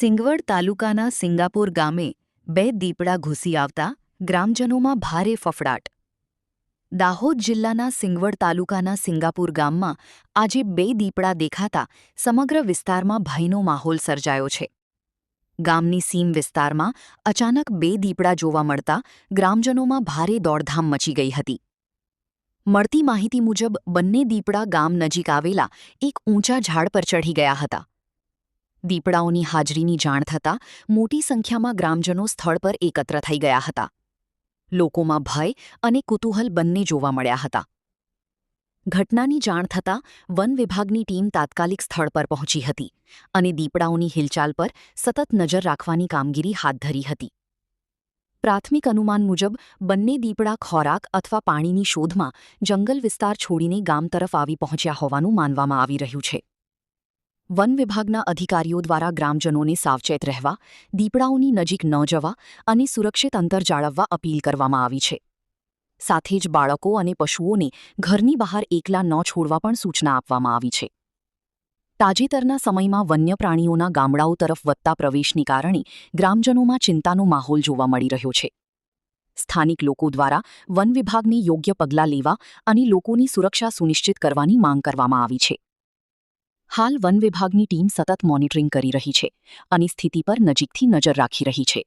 સિંગવડ તાલુકાના સિંગાપુર ગામે બે દીપડા ઘૂસી આવતા ગ્રામજનોમાં ભારે ફફડાટ. દાહોદ જિલ્લાના સિંગવડ તાલુકાના સિંગાપુર ગામમાં આજે બે દીપડા દેખાતા સમગ્ર વિસ્તારમાં ભયનો માહોલ સર્જાયો છે. ગામની સીમ વિસ્તારમાં અચાનક બે દીપડા જોવા મળતા ગ્રામજનોમાં ભારે દોડધામ મચી ગઈ હતી. મળતી માહિતી મુજબ બંને દીપડા ગામ નજીક આવેલા એક ઊંચા ઝાડ પર ચઢી ગયા હતા. દીપડાઓની હાજરીની જાણ થતાં મોટી સંખ્યામાં ગ્રામજનો સ્થળ પર એકત્ર થઈ ગયા હતા. લોકોમાં ભય અને કુતૂહલ બંને જોવા મળ્યા હતા. ઘટનાની જાણ થતાં વન વિભાગની ટીમ તાત્કાલિક સ્થળ પર પહોંચી હતી અને દીપડાઓની હિલચાલ પર સતત નજર રાખવાની કામગીરી હાથ ધરી હતી. પ્રાથમિક અનુમાન મુજબ બંને દીપડા ખોરાક અથવા પાણીની શોધમાં જંગલ વિસ્તાર છોડીને ગામ તરફ આવી પહોંચ્યા હોવાનું માનવામાં આવી રહ્યું છે. વન વિભાગના અધિકારીઓ દ્વારા ગ્રામજનોને સાવચેત રહેવા, દીપડાઓની નજીક ન જવા અને સુરક્ષિત અંતર જાળવવા અપીલ કરવામાં આવી છે. સાથે જ બાળકો અને પશુઓને ઘરની બહાર એકલા ન છોડવા પણ સૂચના આપવામાં આવી છે. તાજેતરના સમયમાં વન્ય પ્રાણીઓના ગામડાઓ તરફ વધતા પ્રવેશને કારણે ગ્રામજનોમાં ચિંતાનો માહોલ જોવા મળી રહ્યો છે. સ્થાનિક લોકો દ્વારા વન વિભાગને યોગ્ય પગલાં લેવા અને લોકોની સુરક્ષા સુનિશ્ચિત કરવાની માંગ કરવામાં આવી છે. હાલ વન વિભાગની ટીમ સતત મોનિટરિંગ કરી રહી છે અને સ્થિતિ પર નજીકથી નજર રાખી રહી છે.